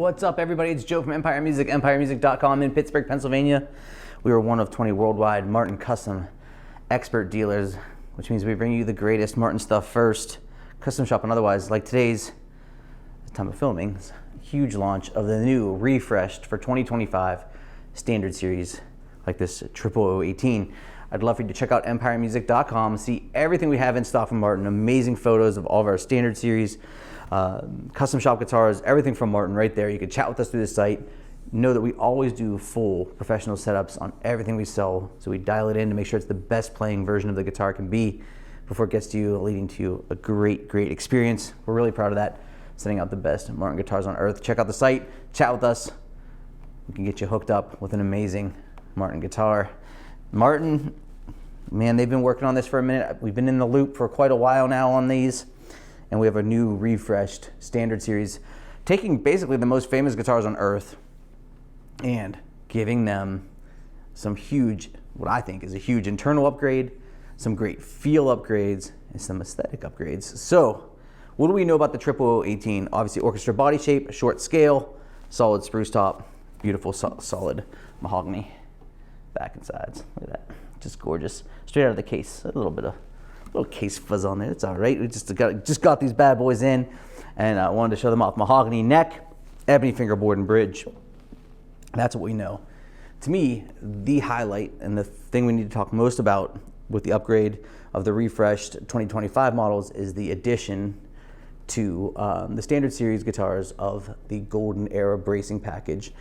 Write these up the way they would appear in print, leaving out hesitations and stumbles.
What's up, everybody? It's Joe from Empire Music, empiremusic.com in Pittsburgh, Pennsylvania. We are one of 20 worldwide Martin custom expert dealers, which means we bring you the greatest Martin stuff first, custom shop and otherwise. Like today's time of filming, huge launch of the new refreshed for 2025 standard series, like this 0018. I'd love for you to check out empiremusic.com, see everything we have in stock from Martin, amazing photos of all of our standard series, custom shop guitars, everything from Martin right there. You can chat with us through the site. Know that we always do full professional setups on everything we sell, so we dial it in to make sure it's the best playing version of the guitar can be before it gets to you, leading to a great experience. We're really proud of that, sending out the best Martin guitars on earth. Check out the site, chat with us. We can get you hooked up with an amazing Martin guitar. Martin, man, they've been working on this for a minute. We've been in the loop for quite a while now on these, and we have a new refreshed standard series, taking basically the most famous guitars on earth and giving them some huge, what I think is a huge internal upgrade, some great feel upgrades, and some aesthetic upgrades. So, what do we know about the 0018? Obviously, orchestra body shape, short scale, solid spruce top, beautiful solid mahogany back and sides. Look at that, just gorgeous. Straight out of the case, a little case fuzz on there. It's all right. We just got these bad boys in, and I wanted to show them off. Mahogany neck, ebony fingerboard and bridge. That's what we know. To me, the highlight and the thing we need to talk most about with the upgrade of the refreshed 2025 models is the addition to the standard series guitars of the Golden Era bracing package.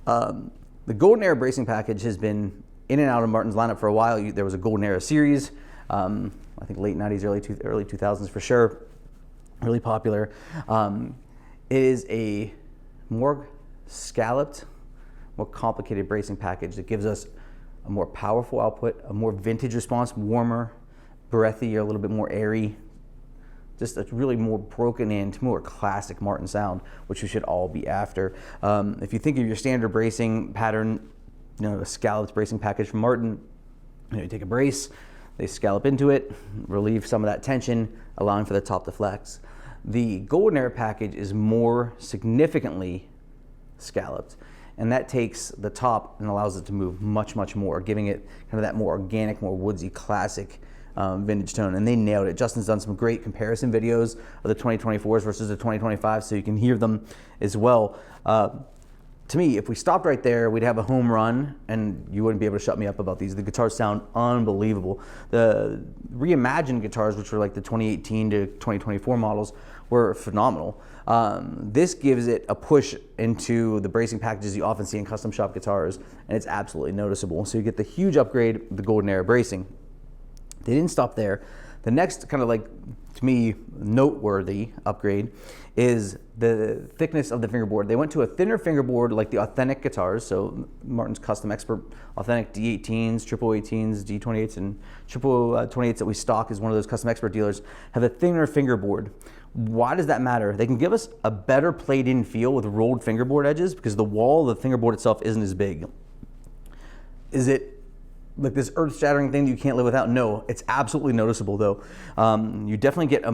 The Golden Era bracing package has been in and out of Martin's lineup for a while. There was a Golden Era series, I think late 90s, early 2000s for sure, really popular. It is a more scalloped, more complicated bracing package that gives us a more powerful output, a more vintage response, warmer, breathy, a little bit more airy, just a really more broken in, more classic Martin sound, which we should all be after. If you think of your standard bracing pattern, a scalloped bracing package from Martin, you take a brace, they scallop into it, relieve some of that tension, allowing for the top to flex. The Golden Era package is more significantly scalloped, and that takes the top and allows it to move much more, giving it kind of that more organic, more woodsy, classic vintage tone, and they nailed it. Justin's done some great comparison videos of the 2024s versus the 2025, so you can hear them as well. To me, if we stopped right there, we'd have a home run, and you wouldn't be able to shut me up about these. The guitars sound unbelievable. The reimagined guitars, which were like the 2018 to 2024 models, were phenomenal. This gives it a push into the bracing packages you often see in custom shop guitars, and it's absolutely noticeable. So you get the huge upgrade, the Golden Era bracing. They didn't stop there. The next kind of like, to me, noteworthy upgrade is the thickness of the fingerboard. They went to a thinner fingerboard like the authentic guitars, so Martin's custom expert authentic D18s, 0018s, D28s, and 0028s that we stock as one of those custom expert dealers have a thinner fingerboard. Why does that matter? They can give us a better played in feel with rolled fingerboard edges because the wall of the fingerboard itself isn't as big. Is it like this earth-shattering thing that you can't live without? No, it's absolutely noticeable though. You definitely get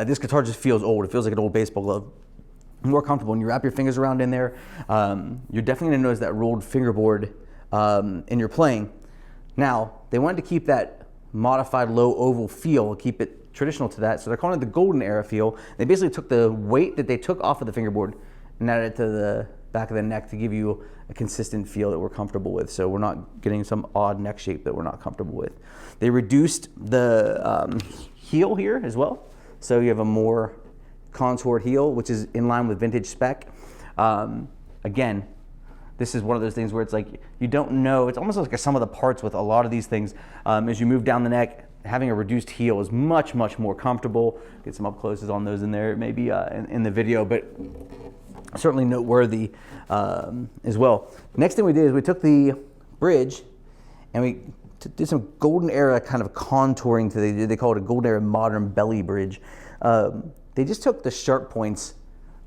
this guitar just feels old. It feels like an old baseball glove. More comfortable when you wrap your fingers around in there. You're definitely gonna notice that rolled fingerboard in your playing. Now, they wanted to keep that modified low oval feel, keep it traditional to that, so they're calling it the Golden Era feel. They basically took the weight that they took off of the fingerboard and added it to the back of the neck to give you a consistent feel that we're comfortable with, so we're not getting some odd neck shape that we're not comfortable with. They reduced the heel here as well, so you have a more contoured heel, which is in line with vintage spec. Again, this is one of those things where it's like you don't know, it's almost like a sum of the parts with a lot of these things. As you move down the neck, having a reduced heel is much more comfortable. Get some up closes on those in there, maybe in the video, but certainly noteworthy as well. Next thing we did is we took the bridge and we did some Golden Era kind of contouring to they call it a Golden Era modern belly bridge. They just took the sharp points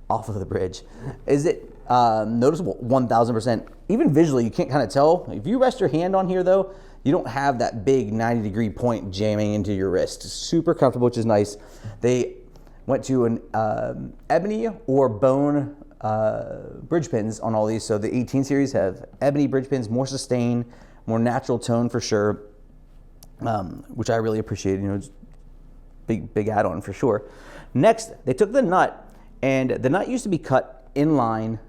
off of the bridge. Is it noticeable? 1000%. Even visually, you can't kind of tell. If you rest your hand on here though, you don't have that big 90-degree point jamming into your wrist. Super comfortable, which is nice. They went to an ebony or bone bridge pins on all these. So the 18 series have ebony bridge pins, more sustain, more natural tone for sure, which I really appreciate. You know, it's big add-on for sure. Next, they took the nut, and the nut used to be cut in line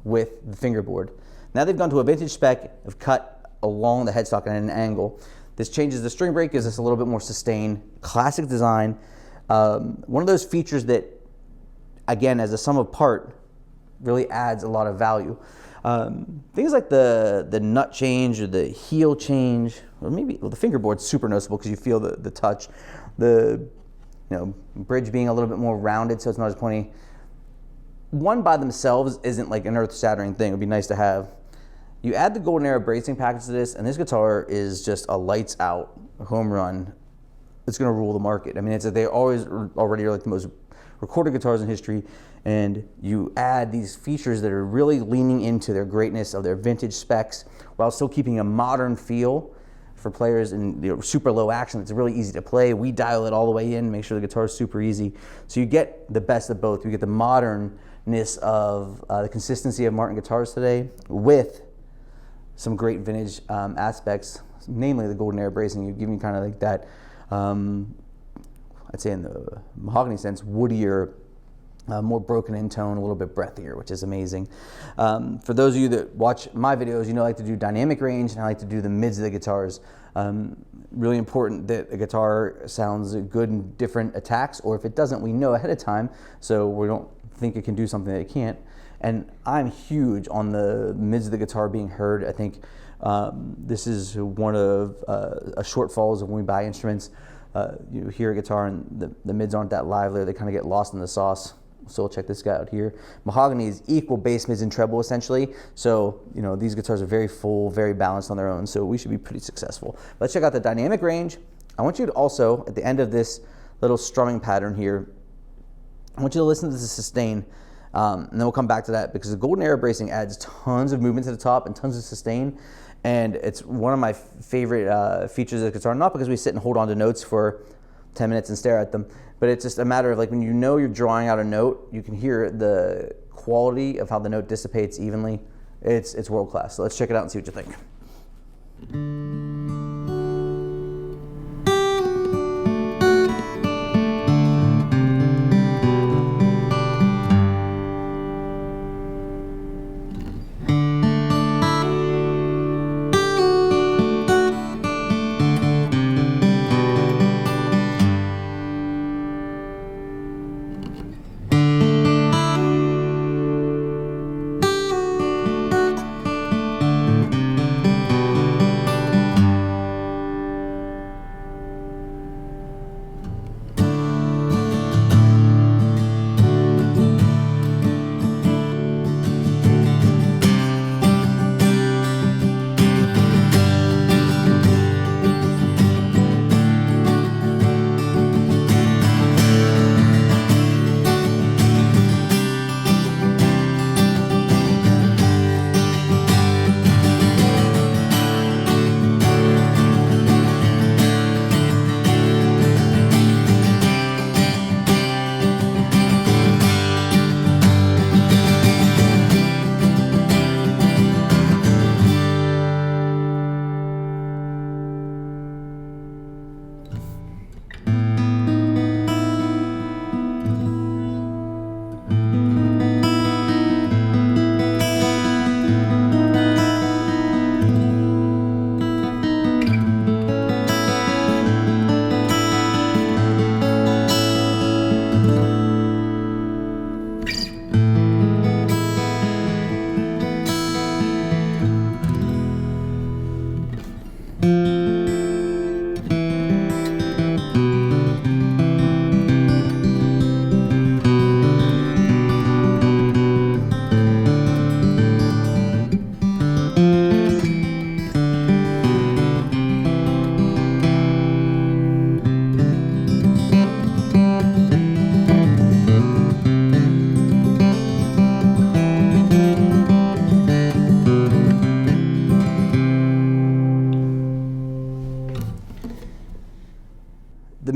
with the fingerboard. Now they've gone to a vintage spec, have cut along the headstock at an angle. This changes the string break, gives us a little bit more sustain. Classic design. One of those features that, again, as a sum of part, really adds a lot of value. Things like the nut change or the heel change, or maybe the fingerboard's super noticeable because you feel the touch. The bridge being a little bit more rounded, so it's not as pointy. One by themselves isn't like an earth-shattering thing. It would be nice to have. You add the Golden Era bracing package to this, and this guitar is just a lights-out home run. It's going to rule the market. I mean, they always already are like the most recorded guitars in history, and you add these features that are really leaning into their greatness of their vintage specs while still keeping a modern feel for players in super low action. It's really easy to play. We dial it all the way in, make sure the guitar is super easy. So you get the best of both. You get the modernness of the consistency of Martin guitars today with some great vintage aspects, namely the Golden Era bracing. You give me kind of like that, I'd say in the mahogany sense, woodier, more broken in tone, a little bit breathier, which is amazing. For those of you that watch my videos, you know I like to do dynamic range, and I like to do the mids of the guitars. Really important that a guitar sounds good in different attacks, or if it doesn't, we know ahead of time, so we don't think it can do something that it can't. And I'm huge on the mids of the guitar being heard. I think this is one of a shortfalls of when we buy instruments. You hear a guitar and the mids aren't that lively, they kind of get lost in the sauce. So check this guy out here. Mahogany is equal bass, mids, and treble essentially. So these guitars are very full, very balanced on their own. So we should be pretty successful. Let's check out the dynamic range. I want you to also, at the end of this little strumming pattern here, I want you to listen to the sustain. And then we'll come back to that because the Golden Era bracing adds tons of movement to the top and tons of sustain. And it's one of my favorite features of the guitar, not because we sit and hold on to notes for 10 minutes and stare at them, but it's just a matter of like when you're drawing out a note, you can hear the quality of how the note dissipates evenly. It's world class. So let's check it out and see what you think.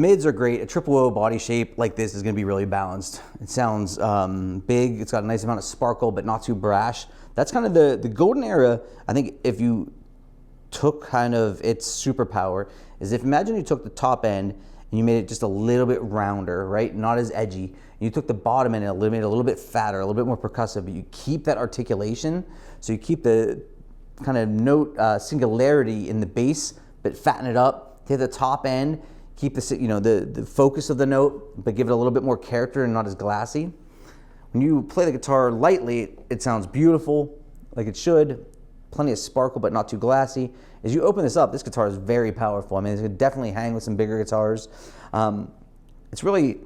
mids are great. A triple O body shape like this is going to be really balanced. It sounds big. It's got a nice amount of sparkle, but not too brash. That's kind of the golden era. I think if you took kind of its superpower, is if imagine you took the top end and you made it just a little bit rounder, right? Not as edgy. And you took the bottom end and made it a little bit fatter, a little bit more percussive, but you keep that articulation. So you keep the kind of note singularity in the bass, but fatten it up. Hit the top end, keep the focus of the note, but give it a little bit more character and not as glassy. When you play the guitar lightly, it sounds beautiful, like it should. Plenty of sparkle, but not too glassy. As you open this up, this guitar is very powerful. I mean, it could definitely hang with some bigger guitars. It's really,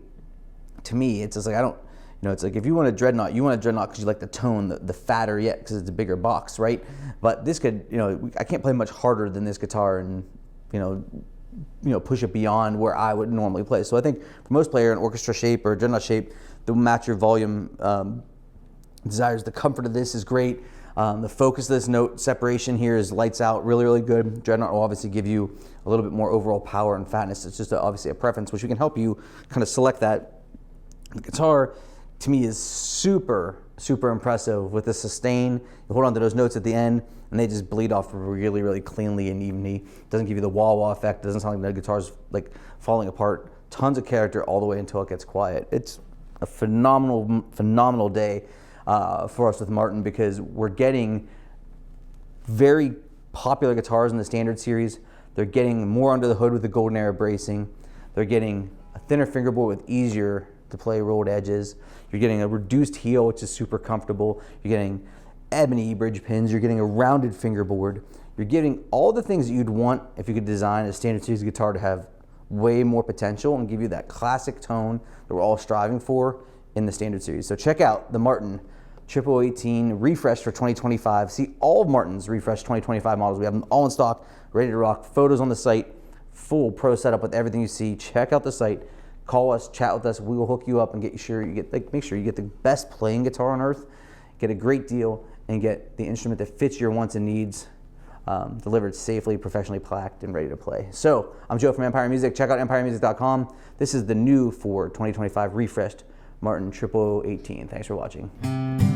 to me, it's just like, it's like if you want a dreadnought, you want a dreadnought because you like the tone, the fatter yet, because it's a bigger box, right? But this could, I can't play much harder than this guitar and, push it beyond where I would normally play. So I think for most player, an orchestra shape or a dreadnought shape, they'll match your volume desires. The comfort of this is great. The focus of this note separation here is lights out, really, really good. Dreadnought will obviously give you a little bit more overall power and fatness. It's just obviously a preference, which we can help you kind of select that. The guitar, to me, is super, super impressive with the sustain. You hold on to those notes at the end, and they just bleed off really, really cleanly and evenly. It doesn't give you the wah-wah effect. It doesn't sound like the guitar's like falling apart. Tons of character all the way until it gets quiet. It's a phenomenal, phenomenal day for us with Martin, because we're getting very popular guitars in the standard series. They're getting more under the hood with the golden era bracing. They're getting a thinner fingerboard with easier to play rolled edges. You're getting a reduced heel, which is super comfortable. You're getting ebony bridge pins. You're getting a rounded fingerboard. You're getting all the things that you'd want if you could design a standard series guitar to have way more potential and give you that classic tone that we're all striving for in the standard series. So check out the Martin 0018 refresh for 2025. See all of Martin's refresh 2025 models. We have them all in stock, ready to rock. Photos on the site, full pro setup with everything you see. Check out the site. Call us, chat with us. We will hook you up and make sure you get the best playing guitar on earth, get a great deal, and get the instrument that fits your wants and needs, delivered safely, professionally plaqued, and ready to play. So I'm Joe from Empire Music. Check out empiremusic.com. This is the new for 2025 refreshed Martin 0018. Thanks for watching.